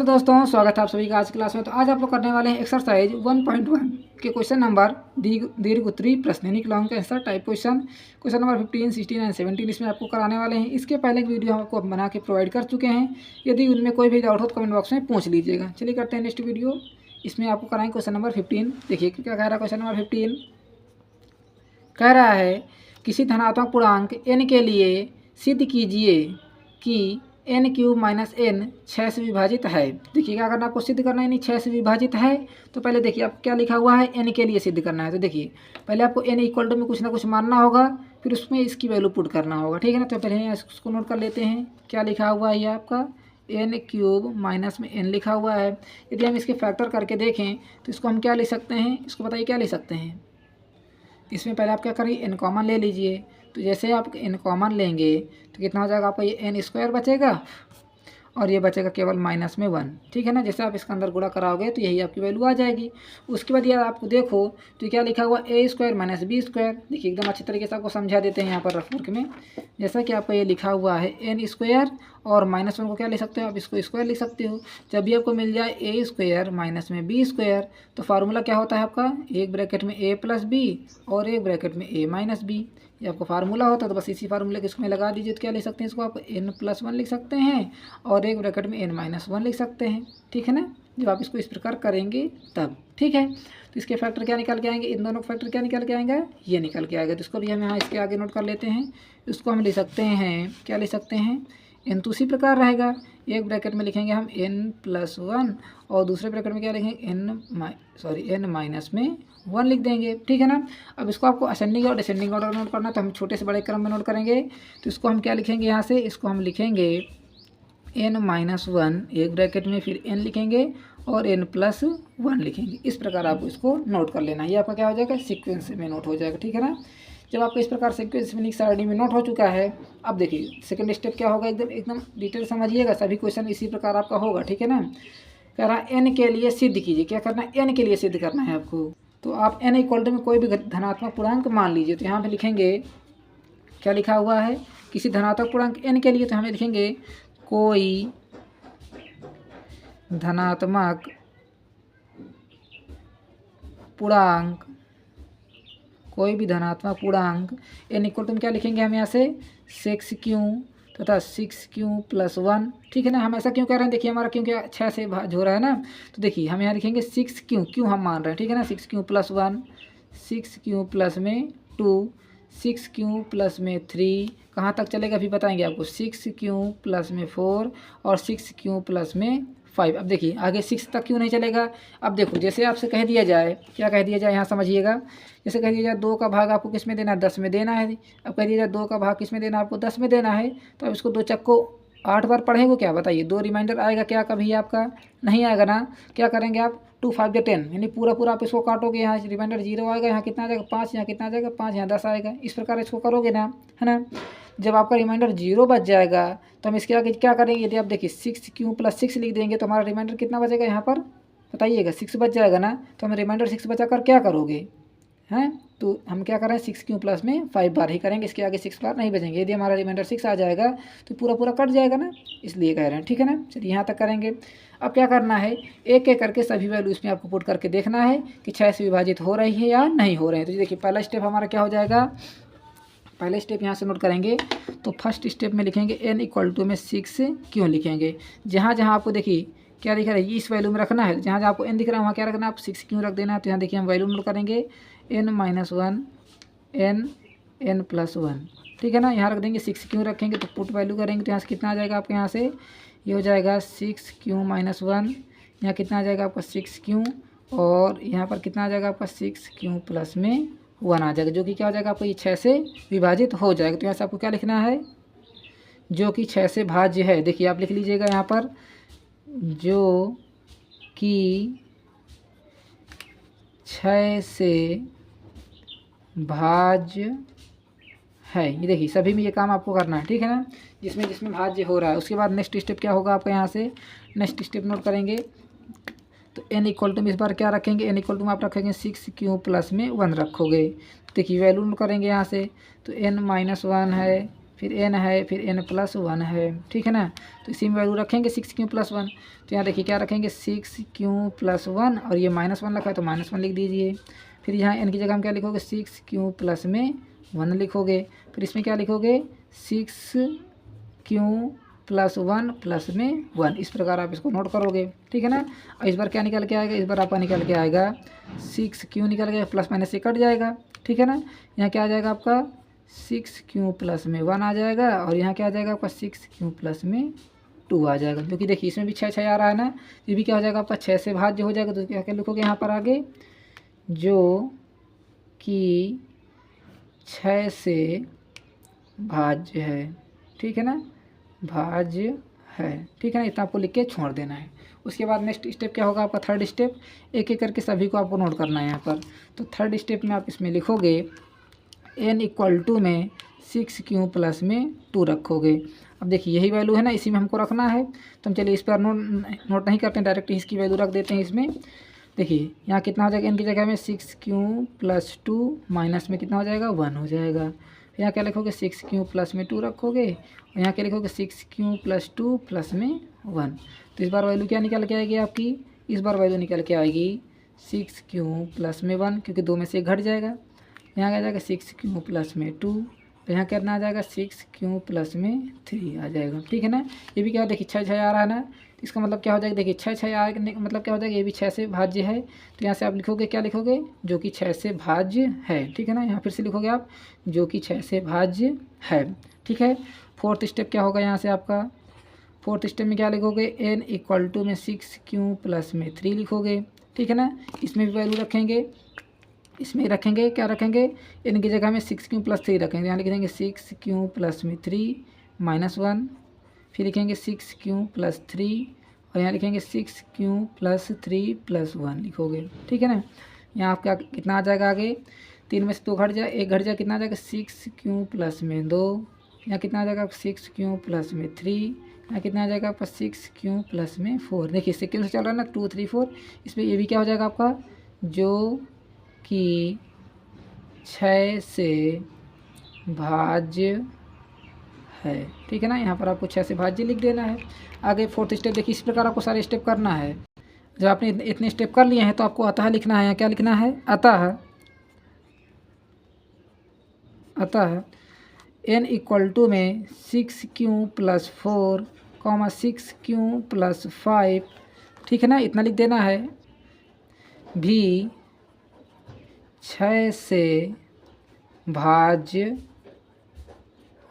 Hello दोस्तों, स्वागत है आप सभी का आज क्लास में। तो आज आप लोग करने वाले हैं एक्सरसाइज 1.1 के क्वेश्चन नंबर दीर्घ उत्तरीय प्रश्न यानी कि लॉन्ग का answer type question number 15, 16 and 17 इसमें आपको कराने वाले हैं। इसके पहले एक वीडियो हम आपको बना के प्रोवाइड कर चुके हैं। यदि उनमें कोई भी डाउट हो तो कमेंट बॉक्स में पूछ लीजिएगा। चलिए करते हैं नेक्स्ट वीडियो। इसमें आपको कराएंगे क्वेश्चन नंबर 15। देखिए क्या कह रहा है क्वेश्चन नंबर 15। कह रहा है किसी धनात्मक पूर्णांक n के लिए सिद्ध कीजिए कि n³ - n 6 से विभाजित है। देखिए क्या करना, आपको सिद्ध करना है, यानी 6 से विभाजित है। तो पहले देखिए आप क्या लिखा हुआ है, n के लिए सिद्ध करना है। तो देखिए पहले आपको n इक्वल टू में कुछ ना कुछ मानना होगा, फिर उसमें इसकी वैल्यू पुट करना होगा, ठीक है ना। तो पहले इसको नोट कर लेते हैं। क्या लिखा हुआ है ये आपका n³ माइनस में n लिखा हुआ है। यदि हम इसके फैक्टर करके देखें तो इसको हम क्या लिख सकते हैं, इसको बताइए क्या लिख सकते हैं। इसमें पहले आप क्या करिए, n कॉमन ले लीजिए। तो जैसे आप n कॉमन लेंगे तो कितना हो जाएगा आपका, ये n² बचेगा और ये बचेगा केवल माइनस में 1, ठीक है ना। जैसे आप इसके अंदर गुणा कराओगे तो यही आपकी वैल्यू आ जाएगी। उसके बाद यार आपको देखो तो क्या लिखा हुआ a² - b²। देखिए एकदम अच्छी तरीके से आपको समझा देते हैं यहाँ पर रफ वर्क में। जैसा कि आपका ये लिखा हुआ है n² और -1 को क्या लिख सकते हो आप, इसको स्क्वायर लिख सकते हो। जब भी आपको मिल जाए a² माइनस में b² तो फार्मूला क्या होता है आपका, एक ब्रैकेट में a + b और एक ब्रैकेट में a - b। ये आपको फार्मूला होता है। तो बस इसी फार्मूले को इसमें लगा दीजिए। तो क्या लिख सकते हैं, इसको आप n+1 लिख सकते हैं और एक ब्रैकेट में n-1 लिख सकते हैं, ठीक है ना। जब आप इसको इस प्रकार करेंगे तब, ठीक है। तो इसके फैक्टर क्या निकल के आएंगे, इन दोनों फैक्टर क्या निकल के आएंगे, ये निकल के आएगा। तो इसको भी हम यहाँ इसके आगे नोट कर लेते हैं। इसको हम लिख सकते हैं, क्या लिख सकते हैं, n तो उसी प्रकार रहेगा। एक ब्रैकेट में लिखेंगे हम n+1 और दूसरे ब्रैकेट में क्या लिखेंगे n-1 लिख देंगे, ठीक है ना। अब इसको आपको असेंडिंग और डिसेंडिंग ऑर्डर नोट करना, तो हम छोटे से बड़े क्रम में नोट करेंगे। तो इसको हम क्या लिखेंगे, यहाँ से इसको हम लिखेंगे n-1 एक ब्रैकेट में, फिर n लिखेंगे और n+1 लिखेंगे। इस प्रकार आपको इसको नोट कर लेना है। ये आपका क्या हो जाएगा, सीक्वेंस में नोट हो जाएगा, ठीक है ना। जब आपको इस प्रकार सीक्वेंस में सारणी में नोट हो चुका है, अब देखिए सेकंड स्टेप क्या होगा, एकदम डिटेल समझिएगा। सभी क्वेश्चन इसी प्रकार आपका होगा, ठीक है ना। कह रहा है n के लिए सिद्ध कीजिए। क्या करना है, n के लिए सिद्ध करना है आपको। तो आप n इक्वल टू में कोई भी धनात्मक पूर्णांक मान लीजिए। तो यहाँ पे लिखेंगे, क्या लिखा हुआ है, किसी धनात्मक पूर्णांक n के लिए तो हमें लिखेंगे कोई धनात्मक पूर्णांक, कोई भी धनात्मक पूर्णांक n इक्वल टू में क्या लिखेंगे हम यहाँ से 6q तथा 6q + 1, ठीक है ना। हम ऐसा क्यों कह रहे हैं, देखिए हमारा क्योंकि 6 से भाज्य हो रहा है ना। तो देखिए हम यहाँ लिखेंगे 6q, क्यों हम मान रहे हैं, ठीक है ना। 6q + 1, 6q प्लस में 2, 6q प्लस में 3, कहाँ तक चलेगा अभी बताएंगे आपको, 6q प्लस में 4 और 6q प्लस में 5। अब देखिए आगे 6 तक क्यों नहीं चलेगा। अब देखो जैसे आपसे कह दिया जाए, क्या कह दिया जाए यहाँ समझिएगा। जैसे कह दिया जाए 2 का भाग आपको किस में देना है, 10 में देना है। अब कह दिया जाए 2 का भाग किस में देना है, आपको 10 में देना है। तो अब इसको 2 चक्को 8 बार पढ़ेंगे क्या, बताइए। 2 रिमाइंडर आएगा क्या कभी आपका, नहीं आएगा ना। क्या करेंगे आप, 2 5 या 10 यानी पूरा आप इसको काटोगे। यहाँ रिमाइंडर 0 आएगा, यहाँ कितना आ जाएगा 5, यहाँ कितना आ जाएगा 5, यहाँ 10 आएगा। इस प्रकार इसको करोगे ना, है ना। जब आपका रिमाइंडर 0 बच जाएगा तो हम इसके आगे क्या करेंगे, यदि आप देखिए 6q + 6 लिख देंगे तो हमारा रिमाइंडर कितना बचेगा यहाँ पर, बताइएगा 6 बच जाएगा ना। तो हम रिमाइंडर 6 बचा कर क्या करोगे, हैं। तो हम क्या करें, 6q प्लस में 5 बार ही करेंगे, इसके आगे 6 बार नहीं बचेंगे। यदि हमारा रिमाइंडर 6 आ जाएगा तो पूरा कट जाएगा ना, इसलिए कह रहे हैं, ठीक है ना। चलिए यहाँ तक करेंगे। अब क्या करना है, एक एक करके सभी वैल्यू इसमें आपको पुट करके देखना है कि 6 से विभाजित हो रही है या नहीं हो रहे हैं। तो देखिए पहला स्टेप हमारा क्या हो जाएगा, पहले स्टेप यहाँ से नोट करेंगे। तो फर्स्ट स्टेप में लिखेंगे n इक्वल टू में 6 क्यों लिखेंगे। जहाँ जहाँ आपको देखिए क्या दिख रहा है, इस वैल्यू में रखना है। जहाँ जहाँ आपको n दिख रहा है वहाँ क्या रखना है, आप 6 क्यों रख देना है। तो यहाँ देखिए हम वैल्यू नोट करेंगे n-1 n+1, ठीक है ना। यहाँ रख देंगे 6 क्यों रखेंगे, तो पुट वैल्यू करेंगे तो यहाँ से कितना आ जाएगा आपके, यहाँ से ये हो जाएगा 6q - 1, यहाँ कितना आ जाएगा आपका 6q और यहाँ पर कितना आ जाएगा आपका 6q प्लस में 1 आ जाएगा, जो कि क्या हो जाएगा आपको, ये 6 से विभाजित हो जाएगा। तो यहाँ से आपको क्या लिखना है, जो कि 6 से भाज्य है। देखिए आप लिख लीजिएगा यहाँ पर, जो कि 6 से भाज्य है। ये देखिए सभी में ये काम आपको करना है, ठीक है ना, जिसमें भाज्य हो रहा है। उसके बाद नेक्स्ट स्टेप क्या होगा आपका, यहाँ से नेक्स्ट स्टेप नोट करेंगे। तो n इक्वल टू में इस बार क्या रखेंगे, n इक्वल टू में आप रखेंगे 6q प्लस में 1 रखोगे। देखिए वैल्यू नोट करेंगे यहाँ से, तो n-1 है, फिर n है, फिर n+1 है, ठीक है ना। तो इसी में वैल्यू रखेंगे 6q+1। तो यहाँ देखिए क्या रखेंगे 6q+1 और ये -1 रखा है तो -1 लिख दीजिए। फिर यहाँ n की जगह हम क्या लिखोगे 6q+1 लिखोगे। फिर इसमें क्या लिखोगे 6q+1 इस प्रकार आप इसको नोट करोगे, ठीक है ना। और इस बार क्या निकल के आएगा, इस बार आपका निकल के आएगा 6q निकल गया, प्लस माइनस से कट जाएगा, ठीक है ना। यहाँ क्या आ जाएगा आपका 6q+1 आ जाएगा और यहाँ क्या आ जाएगा आपका 6q+2 आ जाएगा। क्योंकि देखिए इसमें भी 6 आ रहा है ना, ये भी क्या हो जाएगा आपका 6 से भाज्य हो जाएगा। तो क्या क्या लिखोगे यहाँ पर आगे, जो कि 6 से भाज्य है, ठीक है ना, भाज्य है, ठीक है ना। इतना आपको लिख के छोड़ देना है। उसके बाद नेक्स्ट स्टेप क्या होगा आपका, थर्ड स्टेप, एक एक करके सभी को आपको नोट करना है यहाँ पर। तो थर्ड स्टेप में आप इसमें लिखोगे n = में 6q+2 रखोगे। अब देखिए यही वैल्यू है ना, इसी में हमको रखना है। तो हम चलिए इस पर नोट नहीं करते हैं, डायरेक्ट इसकी वैल्यू रख देते हैं इसमें। देखिए यहाँ कितना हो जाएगा, n की जगह में 6q+2 माइनस में कितना हो जाएगा 1 हो जाएगा। यहाँ क्या लिखोगे 6q+2 रखोगे और यहाँ क्या लिखोगे 6q+2 प्लस में 1। तो इस बार वैल्यू क्या निकल के आएगी आपकी, इस बार वैल्यू निकल के आएगी 6q+1, क्योंकि 2 में से 1 घट जाएगा। यहाँ आ जाएगा 6q+2, तो यहाँ कितना आ जाएगा 6q+3 आ जाएगा, ठीक है ना। ये भी क्या देखिए 6 आ रहा है ना, तो इसका मतलब क्या हो जाएगा, देखिए 6 आ मतलब क्या हो जाएगा, ये भी 6 से भाज्य है। तो यहाँ से आप लिखोगे क्या लिखोगे, जो कि 6 से भाज्य है, ठीक है ना। यहाँ फिर से लिखोगे आप जो कि 6 से भाज्य है, ठीक है। फोर्थ स्टेप क्या होगा यहाँ से आपका, फोर्थ स्टेप में क्या लिखोगे n = में 6q+3 लिखोगे, ठीक है ना। इसमें भी वैल्यू रखेंगे, इसमें रखेंगे क्या रखेंगे, n की जगह में 6q+3 रखेंगे। यहाँ लिख देंगे 6q+3 -1, फिर लिखेंगे 6q+3 और यहाँ लिखेंगे 6q+3 + 1 लिखोगे, ठीक है ना। यहाँ आपका कितना आ जाएगा आगे, 3 में से 2 घट जाए, 1 घट जाए, कितना आ जाएगा 6q+2। यहाँ कितना आ जाएगा 6q+3, यहाँ कितना आ जाएगा आपका 6q+4। देखिए सेकेंड से चल रहा है ना 2 3 4, इसमें ये भी क्या हो जाएगा आपका, जो कि 6 से भाज्य है, ठीक है ना। यहाँ पर आपको 6 से भाज्य लिख देना है। आगे फोर्थ स्टेप देखिए इस प्रकार आपको सारे स्टेप करना है। जब आपने इतने स्टेप कर लिए हैं तो आपको अतः लिखना है। क्या लिखना है, अतः n = में 6q+4, 6q+5, ठीक है ना, इतना लिख देना है, भी 6 से भाज्य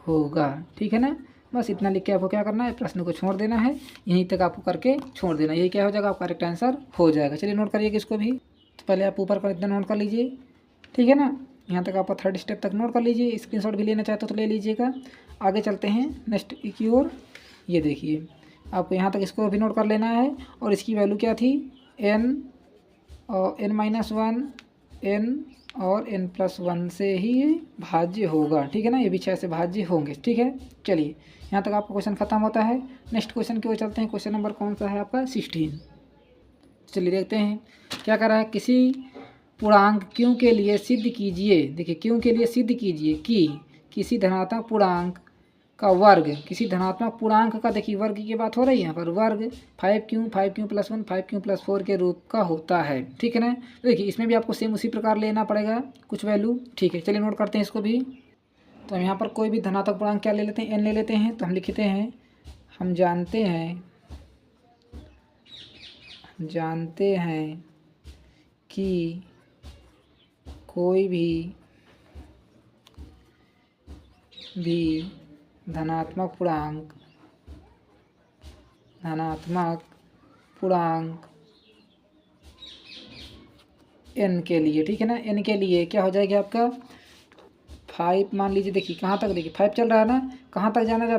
होगा, ठीक है ना। बस इतना लिख के आपको क्या करना है, प्रश्न को छोड़ देना है, यहीं तक आपको करके छोड़ देना, यही क्या हो जाएगा आपका करेक्ट आंसर हो जाएगा। चलिए नोट करिएगा इसको भी। तो पहले आप ऊपर पर इतना नोट कर लीजिए, ठीक है ना। यहाँ तक आपका थर्ड स्टेप तक नोट कर लीजिए, स्क्रीनशॉट भी लेना चाहते हो तो ले लीजिएगा। आगे चलते हैं नेक्स्ट की ओर। ये देखिए आपको यहाँ तक इसको भी नोट कर लेना है। और इसकी वैल्यू क्या थी, n और n-1 n और n+1 से ही भाज्य होगा, ठीक है ना। ये भी 6 से भाज्य होंगे, ठीक है। चलिए यहाँ तक आपका क्वेश्चन खत्म होता है। नेक्स्ट क्वेश्चन की ओर चलते हैं। क्वेश्चन नंबर कौन सा है आपका 16। चलिए देखते हैं क्या कर रहा है। किसी पूर्णांक q के लिए सिद्ध कीजिए, देखिए q के लिए सिद्ध कीजिए कि किसी धनात्मक पूर्णांक का वर्ग, किसी धनात्मक पूर्णांक का, देखिए वर्ग की बात हो रही है यहाँ पर, वर्ग 5q+1 5q+4 के रूप का होता है, ठीक है ना। देखिए इसमें भी आपको सेम उसी प्रकार लेना पड़ेगा कुछ वैल्यू, ठीक है। चलिए नोट करते हैं इसको भी। तो हम यहाँ पर कोई भी धनात्मक पूर्णांक क्या ले लेते हैं, n ले लेते हैं। तो हम लिखते हैं, हम जानते हैं कि कोई भी धनात्मक पूर्णांक n के लिए, ठीक है ना, n के लिए क्या हो जाएगा आपका 5 मान लीजिए। देखिए कहाँ तक, देखिए 5 चल रहा है ना, कहाँ तक जाना है,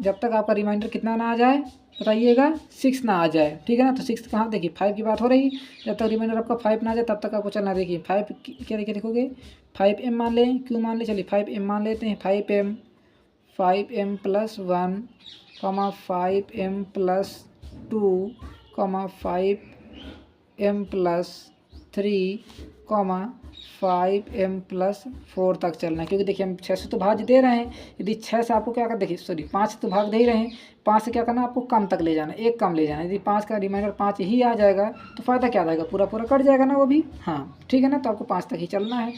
जब तक आपका रिमाइंडर कितना ना आ जाए, बताइएगा 6 ना आ जाए, ठीक है ना। तो 6 कहाँ, देखिए 5 की बात हो रही, जब तक रिमाइंडर आपका 5 ना आ जाए तब तक आपको चलना। देखिए 5 क्या देखिए लिखोगे 5m मान लें, q मान लें, चलिए 5m मान लेते हैं। 5m +1, 5m+2, 5m+3 comma 5m plus 4 तक चलना है, क्योंकि देखिए हम 6 से तो भाग दे रहे हैं। यदि 6 से आपको क्या कर, देखिए सॉरी 5 से तो भाग दे ही रहे हैं, 5 से क्या करना है आपको कम तक ले जाना है, एक कम ले जाना है। यदि 5 का रिमाइंडर 5 ही आ जाएगा तो फ़ायदा क्या रहेगा, पूरा पूरा कट जाएगा ना वो भी। हाँ ठीक है ना, तो आपको 5 तक ही चलना है,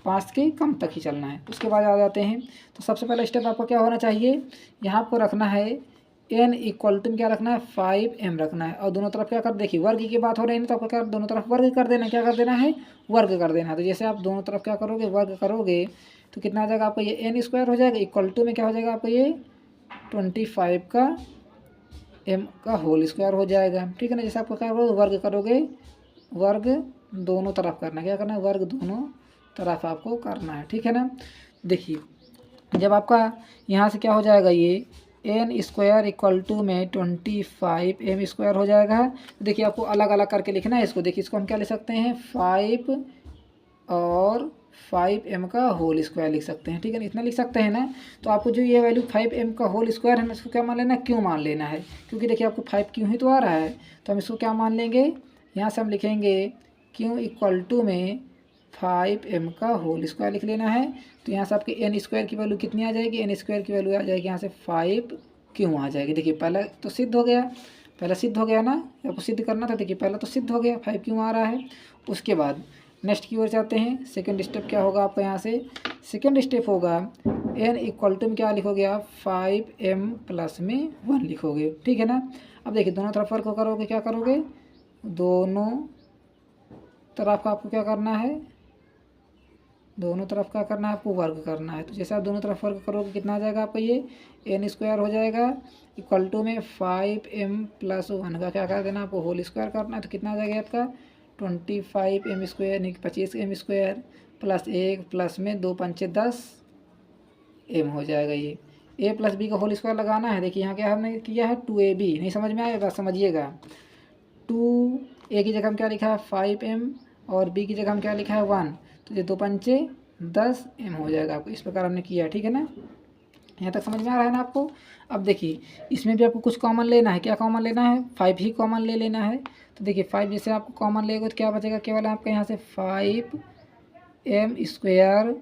5 के कम तक ही चलना है। उसके बाद आ जाते हैं, तो सबसे पहला स्टेप आपको क्या होना चाहिए, यहाँ आपको रखना है n इक्वल टू क्या रखना है 5m रखना है, और दोनों तरफ क्या कर, देखिए वर्ग की बात हो रही है तो आपको क्या दोनों तरफ वर्ग कर देना है, क्या कर देना है वर्ग कर देना है। तो जैसे आप दोनों तरफ क्या करोगे वर्ग करोगे तो कितना आ जाएगा आपको ये n स्क्वायर हो जाएगा, इक्वल टू में क्या हो जाएगा आपको ये 25 का m का होल स्क्वायर हो जाएगा। ठीक है ना, जैसे आपको क्या करोगे वर्ग करोगे, वर्ग दोनों तरफ करना है, क्या करना है वर्ग दोनों तरफ आपको करना है। ठीक है ना, देखिए जब आपका यहाँ से क्या हो जाएगा ये n स्क्वायर इक्वल टू में 25m स्क्वायर हो जाएगा। देखिए आपको अलग अलग करके लिखना है इसको। देखिए इसको हम क्या लिख सकते हैं 5 और 5m का होल स्क्वायर लिख सकते हैं। ठीक है ना, इतना लिख सकते हैं ना। तो आपको जो ये वैल्यू 5m का होल स्क्वायर है ना, इसको क्या मान लेना है क्यों मान लेना है, क्योंकि देखिए आपको 5 क्यों ही तो आ रहा है, तो हम इसको क्या मान लेंगे, यहाँ से हम लिखेंगे क्यों इक्वल टू में 5m का होल स्क्वायर लिख लेना है। तो यहाँ से आपके n स्क्वायर की वैल्यू कितनी आ जाएगी, n स्क्वायर की वैल्यू आ जाएगी यहाँ से 5 क्यों आ जाएगी। देखिए पहला तो सिद्ध हो गया, पहला सिद्ध हो गया ना, आपको सिद्ध करना था, देखिए पहला तो सिद्ध हो गया 5 क्यों आ रहा है। उसके बाद नेक्स्ट की ओर जाते हैं, सेकंड स्टेप क्या होगा आपका, यहाँ से सेकंड स्टेप होगा n इक्वल टू में क्या लिखोगे आप 5m प्लस में 1 लिखोगे। ठीक है ना, अब देखिए दोनों तरफ वर्ग करोगे, क्या करोगे दोनों तरफ का आपको क्या करना है, दोनों तरफ का करना है आपको वर्ग करना है। तो जैसे आप दोनों तरफ वर्ग करोगे कितना आ जाएगा आपका ये n स्क्वायर हो जाएगा इक्वल टू में 5m प्लस 1 का क्या कर देना आपको होल स्क्वायर करना है। तो कितना आ जाएगा आपका 25m स्क्वायर यानी कि 25m स्क्वायर प्लस 1 प्लस में 2 पंचे 10 m हो जाएगा। ये a प्लस b का होल स्क्वायर लगाना है। देखिए यहाँ क्या हमने किया है 2ab, नहीं समझ में आएगा समझिएगा, 2a की जगह हम क्या लिखा है 5m और b की जगह हम क्या लिखा है 1, तो ये 2 पंचे 10m हो जाएगा आपको। इस प्रकार हमने किया, ठीक है ना, यहाँ तक समझ में आ रहा है ना आपको। अब देखिए इसमें भी आपको कुछ कॉमन लेना है, क्या कॉमन लेना है 5 ही कॉमन ले लेना है। तो देखिए 5 जैसे आपको कॉमन लेगा तो क्या बचेगा, केवल आपका यहाँ से 5m स्क्वायर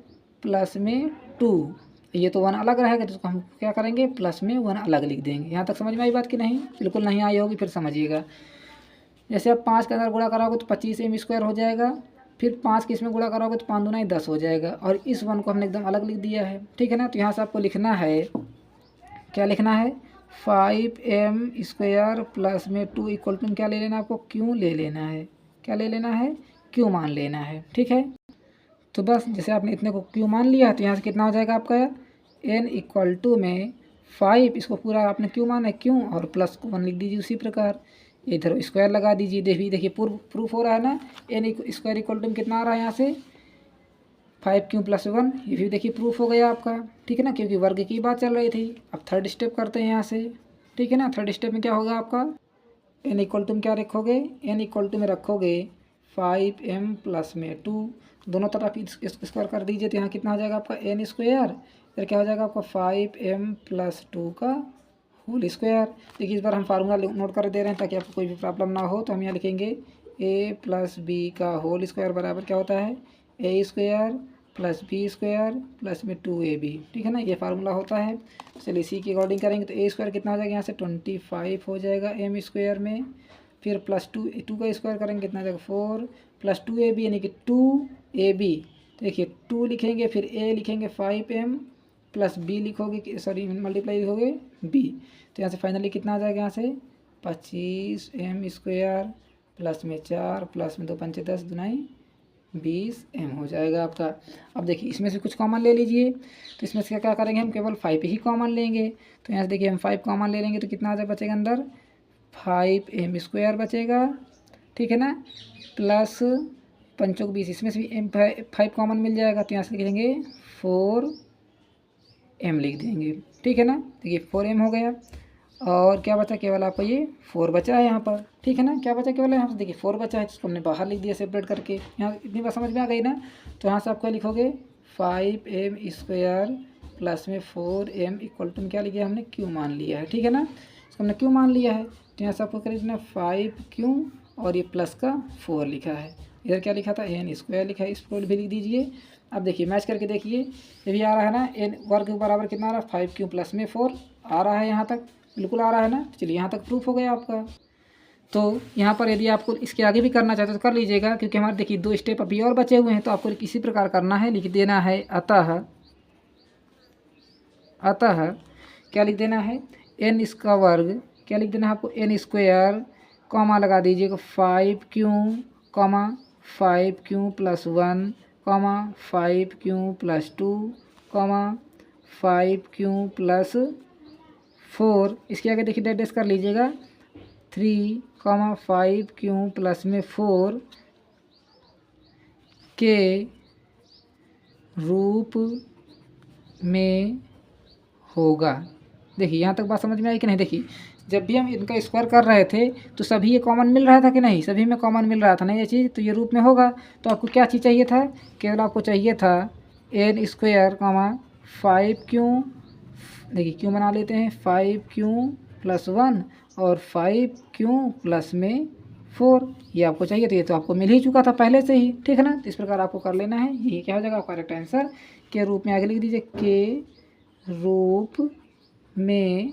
प्लस में 2, ये तो 1 अलग रहेगा, जिसको हम क्या करेंगे प्लस में 1 अलग लिख देंगे। यहाँ तक समझ में आई बात कि नहीं, बिल्कुल नहीं आई होगी फिर समझिएगा। जैसे आप 5 के अंदर गुणा कराओगे तो 25m स्क्वायर हो जाएगा, फिर 5 के इसमें गुणा कराओगे तो 5 दूना 10 हो जाएगा, और इस 1 को हमने एकदम अलग लिख दिया है। ठीक है ना, तो यहाँ से आपको लिखना है, क्या लिखना है 5m स्क्वायर प्लस में 2 इक्वल टू क्या ले लेना है आपको क्यों ले लेना है, क्या ले लेना है क्यों मान लेना है। ठीक है, तो बस जैसे आपने इतने को क्यों मान लिया तो यहाँ से कितना हो जाएगा आपका n इक्वल टू में 5, इसको पूरा आपने क्यों माना है क्यों, और प्लस को 1 लिख दीजिए। उसी प्रकार इधर स्क्वायर लगा दीजिए। देखिए प्रूफ हो रहा है ना, n स्क्वायर इक्वल टू कितना आ रहा है यहाँ से 5 क्यों प्लस 1, ये भी देखिए प्रूफ हो गया आपका। ठीक है ना, क्योंकि वर्ग की बात चल रही थी। अब थर्ड स्टेप करते हैं यहाँ से। ठीक है ना, थर्ड स्टेप में क्या होगा आपका n इक्वल टू में क्या रखोगे, n इक्वल टू में रखोगे 5m प्लस में 2, दोनों तरफ स्क्वायर कर दीजिए। तो यहाँ कितना हो जाएगा आपका n स्क्वायर, फिर क्या हो जाएगा आपका 5m प्लस 2 का होल स्क्वायर। देखिए इस बार हम फार्मूला नोट कर दे रहे हैं ताकि आपको कोई भी प्रॉब्लम ना हो। तो हम यहाँ लिखेंगे a प्लस बी का होल स्क्वायर बराबर क्या होता है a square plus B square plus में 2ab। ठीक है ना, ये फार्मूला होता है। चलिए इसी की अकॉर्डिंग करेंगे तो a स्क्वायर कितना हो जाएगा यहाँ से 25 हो जाएगा m स्क्वायर में, फिर प्लस 2 का स्क्वायर करेंगे कितना आ जाएगा 4 प्लस 2ab यानी कि 2ab। देखिए 2 लिखेंगे फिर a लिखेंगे 5m प्लस b लिखोगे, सॉरी मल्टीप्लाई लिखोगे b। तो यहाँ से फाइनली कितना आ जाएगा यहाँ से 25m स्क्वायर प्लस में 4 प्लस में 2 पंचे 10 दुनाई 20m हो जाएगा आपका। अब देखिए इसमें से कुछ कॉमन ले लीजिए। तो इसमें से क्या करेंगे हम केवल 5 ही कॉमन लेंगे। तो यहाँ से देखिए हम 5 कॉमन ले लेंगे तो कितना आ जाए बचेगा अंदर 5m स्क्वायर बचेगा। ठीक है ना, प्लस 5 20, इसमें से भी 5 कॉमन मिल जाएगा। तो यहाँ से लिखेंगे 4m लिख देंगे। ठीक है ना, देखिए 4m हो गया, और क्या बचा केवल आपका ये 4 बचा है यहाँ पर। ठीक है ना, क्या बचा केवल यहाँ से देखिए 4 बचा है, जिसको हमने बाहर लिख दिया सेपरेट करके। यहाँ इतनी बात समझ में आ गई ना। तो यहाँ से आपको लिखोगे 5m स्क्वायर प्लस में 4m इक्वल टू क्या लिखा हमने क्यों मान लिया है। ठीक है ना, इसको हमने क्यों मान लिया है। तो यहाँ से आपको करें 5 क्यों और ये प्लस का 4 लिखा है। इधर क्या लिखा था एन स्क्वायर लिखा है, इसको भी लिख दीजिए। अब देखिए मैच करके देखिए, ये भी आ रहा है ना, एन वर्ग के बराबर कितना आ रहा है 5 क्यू प्लस में 4 आ रहा है, यहाँ तक बिल्कुल आ रहा है ना। चलिए यहाँ तक प्रूफ हो गया आपका। तो यहाँ पर यदि आपको इसके आगे भी करना चाहते हो तो कर लीजिएगा, क्योंकि हमारे देखिए 2 स्टेप अभी और बचे हुए हैं, तो आपको इसी प्रकार करना है, लिख देना है अतः क्या लिख देना है एन इसका वर्ग, क्या लिख देना है आपको एन स्क्वायर, कॉमा लगा दीजिएगा 5 Q, comma 5 Q plus 1, comma 5 Q plus 2, comma 5 Q plus 4। इसके आगे देखिए डैश कर लीजिएगा 3, कॉमा 5 क्यू प्लस में 4 के रूप में होगा। देखिए यहाँ तक बात समझ में आई कि नहीं। देखिए जब भी हम इनका स्क्वायर कर रहे थे तो सभी ये कॉमन मिल रहा था कि नहीं, सभी में कॉमन मिल रहा था ना ये चीज़, तो ये रूप में होगा। तो आपको क्या चीज़ चाहिए था, केवल आपको चाहिए था एन स्क्वायर कॉमा 5 क्यू, देखिए क्यों बना लेते हैं 5 क्यू प्लस 1 और 5 क्यू प्लस में 4, ये आपको चाहिए। तो ये तो आपको मिल ही चुका था पहले से ही, ठीक है ना। तो इस प्रकार आपको कर लेना है, यही क्या हो जाएगा आपका करेक्ट आंसर। के रूप में आगे लिख दीजिए, के रूप में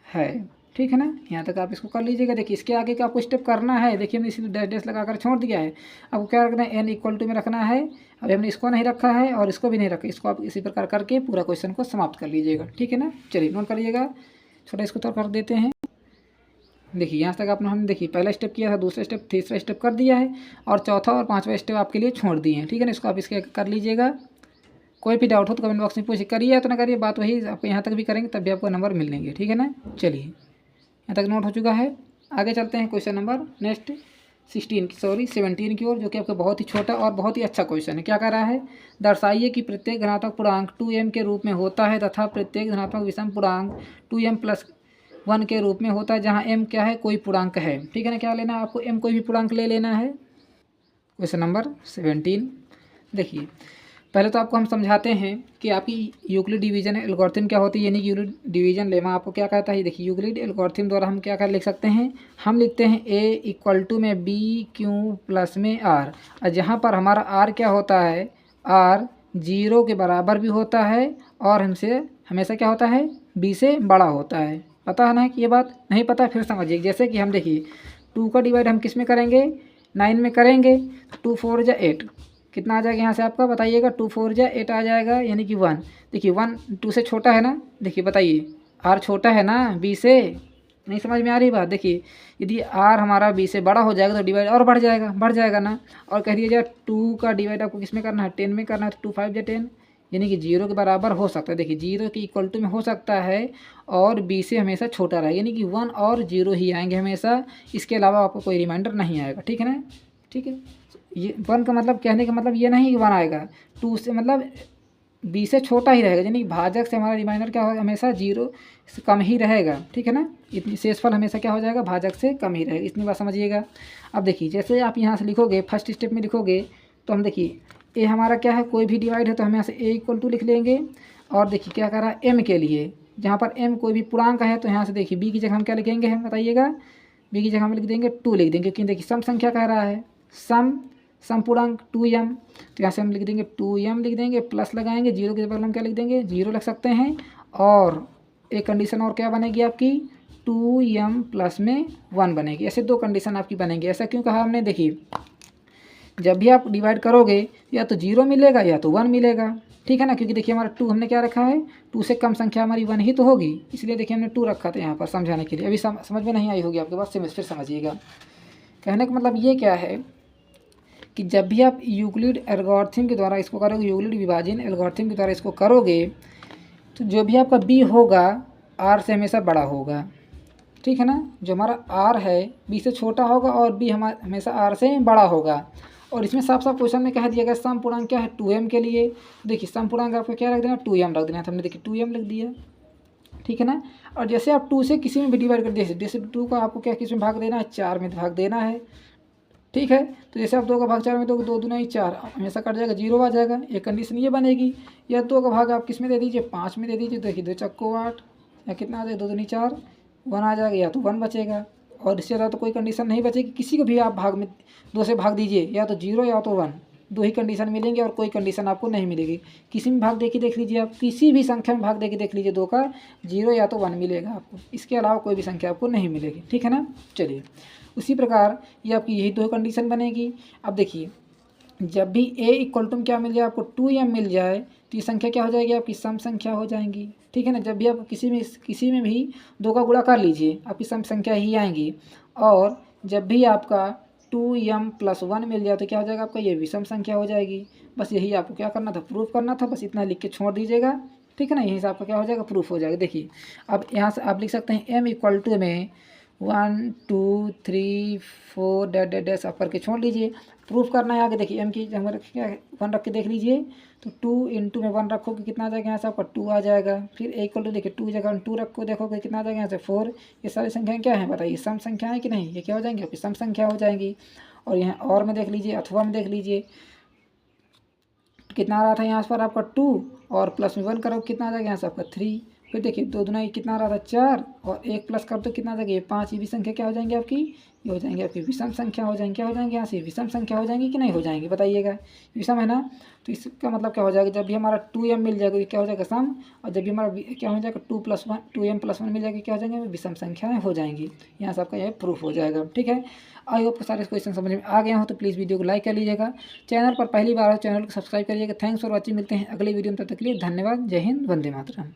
है, ठीक है ना। यहाँ तक आप इसको कर लीजिएगा। देखिए इसके आगे का आपको स्टेप करना है, देखिए हमने इसी डैश डैश लगाकर छोड़ दिया है। आपको क्या रखना है, एन इक्वल टू में रखना है। अभी हमने इसको नहीं रखा है और इसको भी नहीं रखा, इसको आप इसी प्रकार करके पूरा क्वेश्चन को समाप्त कर लीजिएगा, ठीक है ना। चलिए नोट कर लीजिएगा, छोटा इसको तो कर देते हैं। देखिए यहाँ तक आपने हमने देखिए पहला स्टेप किया था, दूसरा स्टेप, तीसरा स्टेप कर दिया है और चौथा और पाँचवा स्टेप आपके लिए छोड़ दिए हैं, ठीक है ना। इसको आप इसके कर लीजिएगा। कोई भी डाउट हो तो कमेंट बॉक्स में पूछिए, करिए या तो ना करिए, बात वही आपको यहाँ तक भी करेंगे तब भी आपको नंबर मिलेंगे, ठीक है ना। चलिए यहाँ तक नोट हो चुका है, आगे चलते हैं क्वेश्चन नंबर नेक्स्ट 17 की ओर, जो कि आपका बहुत ही छोटा और बहुत ही अच्छा क्वेश्चन है। क्या कह रहा है, दर्शाइए कि प्रत्येक धनात्मक पूर्णांक 2m के रूप में होता है तथा प्रत्येक धनात्मक विषम पूर्णांक 2m प्लस 1 के रूप में होता है, जहाँ m क्या है, कोई पूर्णांक है, ठीक है ना। क्या लेना है आपको, m कोई भी पूर्णांक ले लेना है। क्वेश्चन नंबर 17 देखिए, पहले तो आपको हम समझाते हैं कि आपकी यूक्लिड डिवीजन एल्गोरिथम क्या होती है, यानी कि यूक्लिड डिवीजन लेमा आपको क्या कहता है। देखिए यूक्लिड एल्गोरिथम द्वारा हम क्या कर लिख सकते हैं, हम लिखते हैं a इक्वल टू में b क्यू प्लस में r, और जहाँ पर हमारा r क्या होता है, r 0 के बराबर भी होता है और हमसे हमेशा क्या होता है, b से बड़ा होता है। पता है ना कि ये बात, नहीं पता फिर समझिए। जैसे कि हम देखिए 2 का डिवाइड हम किस में करेंगे, 9 में करेंगे। 2 4 जा 8, कितना आ जाएगा यहाँ से आपका बताइएगा, 2 4 जा 8 आ जाएगा, यानी कि 1। देखिए 1 2 से छोटा है ना, देखिए बताइए r छोटा है ना b से, नहीं समझ में आ रही बात। देखिए यदि r हमारा b से बड़ा हो जाएगा तो डिवाइड और बढ़ जाएगा ना। और कह दिया जाए 2 का डिवाइड आपको किस में करना है, 10 में करना है, तो 2 5 जा 10, यानी कि 0 के बराबर हो सकता है। देखिए 0 के इक्वल टू में हो सकता है और b से हमेशा छोटा रहेगा, यानी कि 1 और 0 ही आएंगे हमेशा, इसके अलावा आपको कोई रिमाइंडर नहीं आएगा, ठीक है ना। ठीक है, ये 1 का मतलब कहने का मतलब ये नहीं कि 1 आएगा, 2 से मतलब b से छोटा ही रहेगा, यानी भाजक से हमारा रिमाइंडर क्या होगा, हमेशा 0 से कम ही रहेगा, ठीक है ना। इतनी शेषफल हमेशा क्या हो जाएगा, भाजक से कम ही रहेगा, इतनी बात समझिएगा। अब देखिए जैसे आप यहाँ से लिखोगे, फर्स्ट स्टेप में लिखोगे तो हम देखिए ए हमारा क्या है, कोई भी डिवाइड है तो हम यहाँ से ए इक्वल टू लिख लेंगे। और देखिए क्या कर रहा है, एम के लिए जहाँ पर एम कोई भी पूर्णांक है तो यहाँ से देखिए बी की जगह हम क्या लिखेंगे, हम बताइएगा, बी की जगह हम लिख देंगे 2 लिख देंगे, क्योंकि देखिए सम संख्या कह रहा है, सम पूर्णांक 2m, तो यहाँ से हम लिख देंगे 2m लिख देंगे, प्लस लगाएंगे, 0 के बदले हम क्या लिख देंगे, 0 लग सकते हैं। और एक कंडीशन और क्या बनेगी आपकी, 2m प्लस में 1 बनेगी। ऐसे 2 कंडीशन आपकी बनेगी। ऐसा क्यों कहा हमने, देखिए जब भी आप डिवाइड करोगे या तो 0 मिलेगा या तो 1 मिलेगा, ठीक है ना। क्योंकि देखिए हमारा 2 हमने क्या रखा है, 2 से कम संख्या हमारी 1 ही तो होगी, इसलिए देखिए हमने 2 रखा था यहाँ पर समझाने के लिए। अभी समझ में नहीं आई होगी आपके पास, फिर समझिएगा। कहने का मतलब ये क्या है कि जब भी आप यूक्लिड एल्गोरिथम के द्वारा इसको करोगे, यूक्लिड विभाजन एल्गोरिथम के द्वारा इसको करोगे, तो जो भी आपका b होगा r से हमेशा बड़ा होगा, ठीक है ना। जो हमारा r है b से छोटा होगा और b हमेशा r से बड़ा होगा। और इसमें साफ साफ क्वेश्चन में कह दिया गया सम पूर्णांक क्या है, 2m के लिए। देखिए सम पूर्णांक आपको क्या रख देना, 2m रख देना, तो हमने देखिए 2m लिख दिया, ठीक है ना। और जैसे आप 2 से किसी में भी डिवाइड कर दिए, जैसे 2 का आपको क्या किस में भाग देना है, 4 में भाग देना है, ठीक है। तो जैसे आप 2 का भाग 4 में दोगे, 2 दूना ही 4, हमेशा कट जाएगा, 0 आ जाएगा। एक कंडीशन ये बनेगी। या 2 का भाग आप किस में दे दीजिए, 5 में दे दीजिए, देखिए 2 चक्को 8, या कितना आ जाएगा, 2 दूनी 4, 1 आ जाएगा, या तो 1 बचेगा। और इससे ज़्यादा तो कोई कंडीशन नहीं बचेगी। किसी को भी आप भाग में 2 से भाग दीजिए, या तो 0 या तो 1, 2 ही कंडीशन मिलेंगे और कोई कंडीशन आपको नहीं मिलेगी। किसी में भाग दे के देख लीजिए, आप किसी भी संख्या में भाग दे के देख लीजिए, 2 का 0 या तो 1 मिलेगा आपको, इसके अलावा कोई भी संख्या आपको नहीं मिलेगी। ठीक है ना। चलिए उसी प्रकार ये आपकी यही 2 कंडीशन बनेगी। अब देखिए जब भी a इक्वल टू क्या मिल जाए आपको 2m मिल जाए तो ये संख्या क्या हो जाएगी आपकी सम संख्या हो जाएंगी। ठीक है ना। जब भी आप किसी में भी 2 का गुणा कर लीजिए आपकी सम संख्या ही आएंगी। और जब भी आपका 2m+1 मिल जाए तो क्या हो जाएगा आपका ये विषम संख्या हो जाएगी। बस यही आपको क्या करना था, प्रूफ करना था, बस इतना लिख के छोड़ दीजिएगा। ठीक है ना। यहीं से आपका क्या हो जाएगा, प्रूफ हो जाएगा। देखिए अब यहाँ से आप लिख सकते हैं m इक्वल टू में 1 2 3 4 डैश आप करके छोड़ लीजिए। प्रूफ करना है आगे। देखिए m की हम क्या 1 रख के देख लीजिए, तो 2 इंटू में 1 रखोगे कितना आ जाएगा यहाँ से आपका 2 आ जाएगा। फिर a इक्वल टू देखिए 2 जगह 2 रखो, देखोगे कितना आ जाएगा यहाँ से 4। ये सारी संख्याएं क्या हैं बताइए, सम संख्या है कि नहीं, ये क्या हो जाएंगी आपकी सम संख्या हो जाएंगी। और यहाँ और में देख लीजिए, अथवा में देख लीजिए कितना आ रहा था यहाँ पर आपका 2, और प्लस में 1 करो कितना आ जाएगा यहाँ से आपका 3। फिर देखिए 2 दूना कितना आ रहा था 4, और 1 प्लस कर दो कितना आ जाएगा ये 5। ये भी संख्या क्या हो जाएंगी आपकी, ये हो जाएंगे आपकी विषम संख्या हो जाएंगी। क्या हो जाएंगे यहाँ से विषम संख्या हो जाएंगी कि नहीं हो जाएंगी बताइएगा। विषम है ना, तो इसका मतलब क्या हो जाएगा, जब भी हमारा 2m मिल जाएगा ये क्या हो जाएगा सम, और जब भी हमारा क्या हो जाएगा 2m+1 मिल जाएगा क्या हो जाएंगे विषम संख्याएँ हो जाएंगी। यहाँ से आपका यह प्रूफ हो जाएगा। ठीक है। आई होप सारे क्वेश्चन समझ में आ गए हो तो प्लीज़ वीडियो को लाइक कर लीजिएगा। चैनल पर पहली बार हो चैनल को सब्सक्राइब करिएगा। Thanks for watching. मिलते हैं अगली वीडियो में, तब तक के लिए धन्यवाद। जय हिंद, वंदे मातरम।